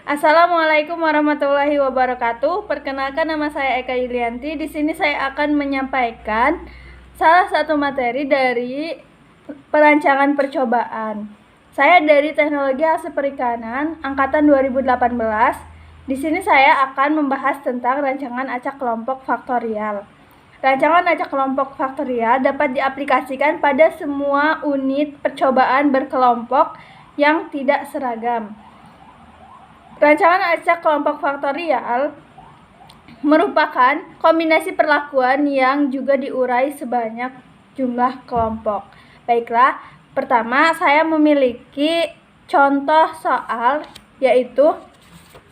Assalamualaikum warahmatullahi wabarakatuh. Perkenalkan, nama saya Eka Yulianti. Di sini saya akan menyampaikan salah satu materi dari perancangan percobaan. Saya dari Teknologi Hasil Perikanan angkatan 2018. Di sini saya akan membahas tentang rancangan acak kelompok faktorial. Rancangan acak kelompok faktorial dapat diaplikasikan pada semua unit percobaan berkelompok yang tidak seragam. Rancangan acak kelompok faktorial merupakan kombinasi perlakuan yang juga diurai sebanyak jumlah kelompok. Baiklah, pertama saya memiliki contoh soal, yaitu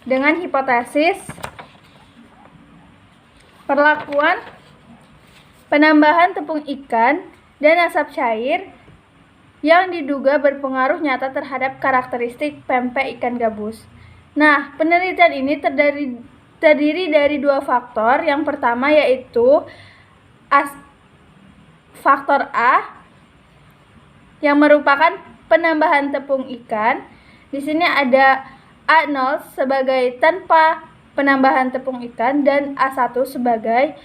dengan hipotesis perlakuan penambahan tepung ikan dan asap cair yang diduga berpengaruh nyata terhadap karakteristik pempek ikan gabus. Nah, penelitian ini terdiri dari dua faktor. Yang pertama yaitu faktor A yang merupakan penambahan tepung ikan. Di sini ada A0 sebagai tanpa penambahan tepung ikan dan A1 sebagai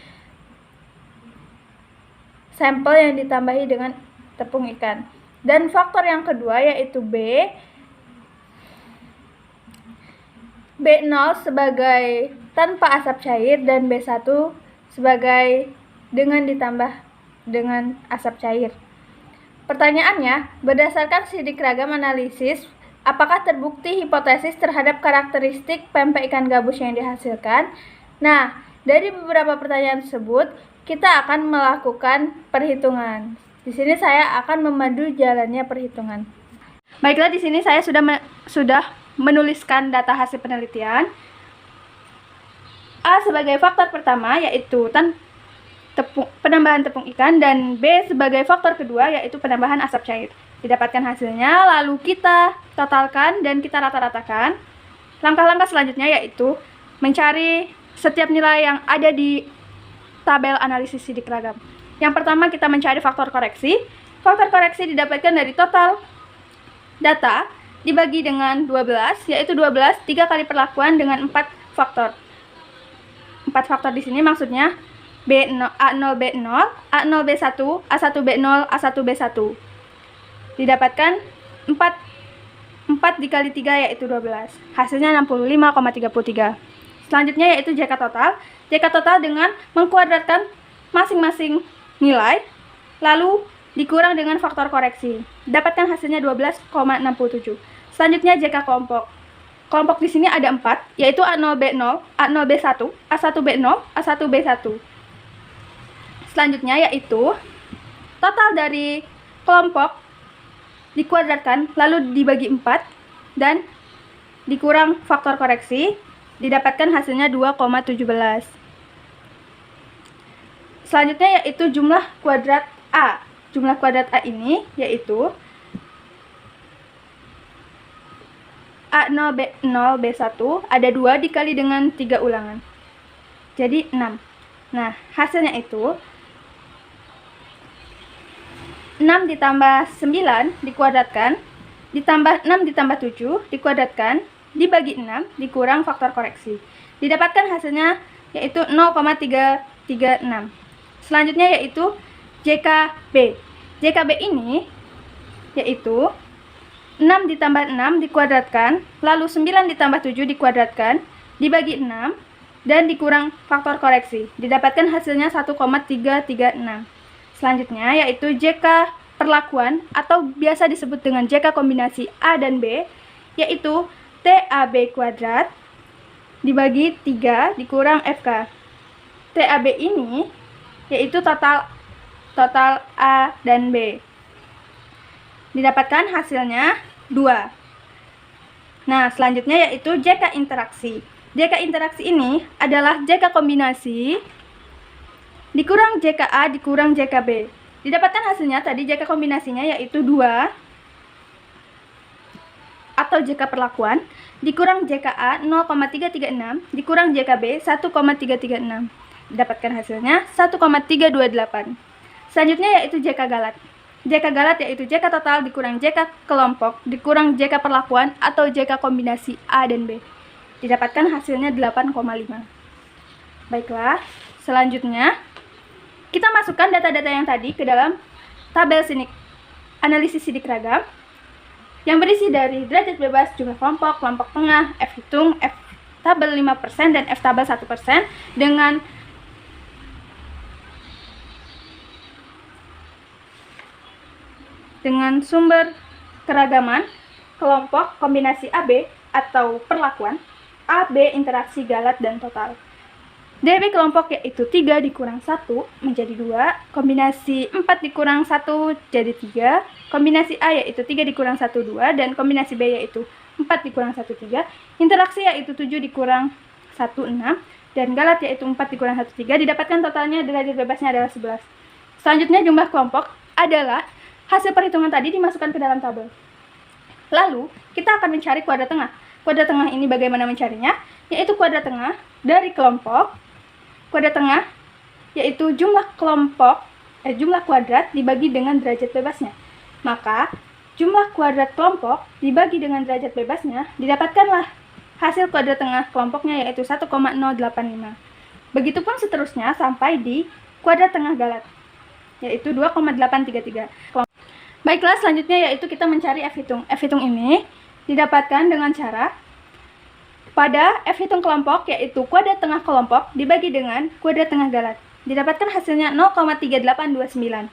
sampel yang ditambahi dengan tepung ikan. Dan faktor yang kedua yaitu B0 sebagai tanpa asap cair dan B1 sebagai ditambah dengan asap cair. Pertanyaannya, berdasarkan sidik ragam analisis, apakah terbukti hipotesis terhadap karakteristik pempek ikan gabus yang dihasilkan? Nah, dari beberapa pertanyaan tersebut, kita akan melakukan perhitungan. Di sini saya akan memandu jalannya perhitungan. Baiklah, di sini saya sudah menuliskan data hasil penelitian. A sebagai faktor pertama yaitu penambahan tepung ikan, dan B sebagai faktor kedua yaitu penambahan asap cair. Didapatkan hasilnya, lalu kita totalkan dan kita rata-ratakan. Langkah-langkah selanjutnya yaitu mencari setiap nilai yang ada di tabel analisis sidik ragam. Yang pertama kita mencari faktor koreksi. Faktor koreksi didapatkan dari total data dibagi dengan 12, yaitu 12 3 kali perlakuan dengan 4 faktor. 4 faktor di sini maksudnya A0 B0, A0 B1, A1 B0, A1 B1. Didapatkan 4 dikali 3 yaitu 12. Hasilnya 65,33. Selanjutnya yaitu JK total. JK total dengan mengkuadratkan masing-masing nilai lalu dikurang dengan faktor koreksi. Dapatkan hasilnya 12,67. Selanjutnya JK kelompok. Kelompok di sini ada 4, yaitu A0 B0, A0 B1, A1 B0, A1 B1. Selanjutnya yaitu total dari kelompok dikuadratkan lalu dibagi 4 dan dikurang faktor koreksi, didapatkan hasilnya 2,17. Selanjutnya yaitu jumlah kuadrat A. Jumlah kuadrat A ini yaitu A0 B0 B1 ada 2 dikali dengan 3 ulangan. Jadi 6. Nah, hasilnya itu 6 ditambah 9 dikuadratkan, ditambah 6 ditambah 7 dikuadratkan, dibagi 6, dikurang faktor koreksi. Didapatkan hasilnya yaitu 0,336. Selanjutnya yaitu JKB. JKB ini yaitu 6 ditambah 6 dikuadratkan, lalu 9 ditambah 7 dikuadratkan, dibagi 6, dan dikurang faktor koreksi. Didapatkan hasilnya 1,336. Selanjutnya yaitu JK perlakuan atau biasa disebut dengan JK kombinasi A dan B, yaitu TAB kuadrat dibagi 3 dikurang FK. TAB ini yaitu total A dan B. Didapatkan hasilnya 2. Nah, selanjutnya yaitu JK interaksi. JK interaksi ini adalah JK kombinasi dikurang JKA dikurang JKB. Didapatkan hasilnya tadi JK kombinasinya yaitu 2 atau JK perlakuan dikurang JKA 0,336 dikurang JKB 1,336. Didapatkan hasilnya 1,328. Selanjutnya yaitu JK galat. JK galat yaitu JK total dikurang JK kelompok dikurang JK perlakuan atau JK kombinasi A dan B. Didapatkan hasilnya 8,5. Baiklah, selanjutnya kita masukkan data-data yang tadi ke dalam tabel sinik analisis sidik ragam yang berisi dari derajat bebas, jumlah kelompok, kelompok tengah, F hitung, F tabel 5%, dan F tabel 1% dengan sumber keragaman kelompok kombinasi AB atau perlakuan AB interaksi galat dan total. DB kelompok yaitu 3 dikurang 1 menjadi 2, kombinasi 4 dikurang 1 jadi 3, kombinasi A yaitu 3 dikurang 1, 2, dan kombinasi B yaitu 4 dikurang 1, 3, interaksi yaitu 7 dikurang 1, 6, dan galat yaitu 4 dikurang 1, 3, didapatkan totalnya derajat bebasnya adalah 11. Selanjutnya jumlah kelompok adalah hasil perhitungan tadi dimasukkan ke dalam tabel. Lalu, kita akan mencari kuadrat tengah. Kuadrat tengah ini bagaimana mencarinya? Yaitu kuadrat tengah dari kelompok. Kuadrat tengah yaitu jumlah kuadrat dibagi dengan derajat bebasnya. Maka, jumlah kuadrat kelompok dibagi dengan derajat bebasnya, didapatkanlah hasil kuadrat tengah kelompoknya yaitu 1,085. Begitupun seterusnya sampai di kuadrat tengah galat, yaitu 2,833. Baiklah, selanjutnya yaitu kita mencari F hitung. F hitung ini didapatkan dengan cara pada F hitung kelompok yaitu kuadrat tengah kelompok dibagi dengan kuadrat tengah galat. Didapatkan hasilnya 0,3829.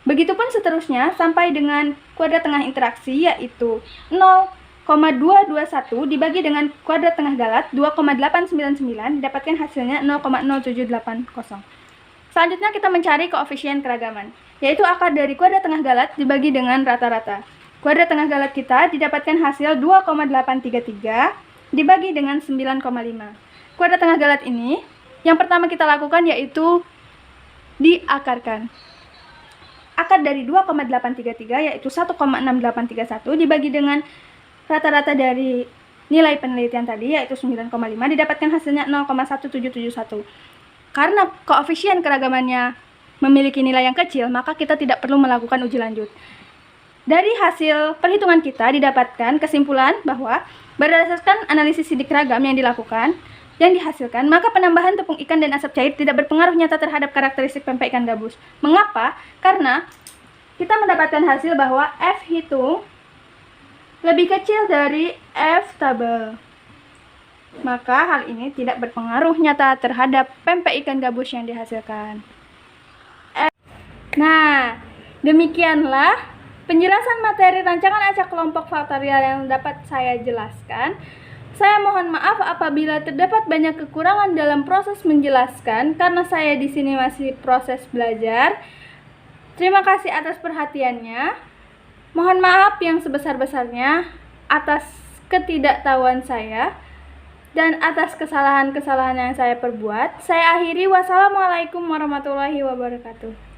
Begitupun seterusnya sampai dengan kuadrat tengah interaksi yaitu 0,221 dibagi dengan kuadrat tengah galat 2,899, didapatkan hasilnya 0,0780. Selanjutnya kita mencari koefisien keragaman, yaitu akar dari kuadrat tengah galat dibagi dengan rata-rata. Kuadrat tengah galat kita didapatkan hasil 2,833 dibagi dengan 9,5. Kuadrat tengah galat ini, yang pertama kita lakukan yaitu diakarkan. Akar dari 2,833 yaitu 1,6831 dibagi dengan rata-rata dari nilai penelitian tadi yaitu 9,5, didapatkan hasilnya 0,1771. Karena koefisien keragamannya memiliki nilai yang kecil, maka kita tidak perlu melakukan uji lanjut. Dari hasil perhitungan kita didapatkan kesimpulan bahwa berdasarkan analisis sidik ragam yang dihasilkan, maka penambahan tepung ikan dan asap cair tidak berpengaruh nyata terhadap karakteristik pempek ikan gabus. Mengapa? Karena kita mendapatkan hasil bahwa F hitung lebih kecil dari F tabel. Maka hal ini tidak berpengaruh nyata terhadap pempek ikan gabus yang dihasilkan. Nah, demikianlah penjelasan materi rancangan acak kelompok faktorial yang dapat saya jelaskan. Saya mohon maaf apabila terdapat banyak kekurangan dalam proses menjelaskan karena saya di sini masih proses belajar. Terima kasih atas perhatiannya. Mohon maaf yang sebesar-besarnya atas ketidaktahuan saya dan atas kesalahan-kesalahan yang saya perbuat. Saya akhiri, wassalamualaikum warahmatullahi wabarakatuh.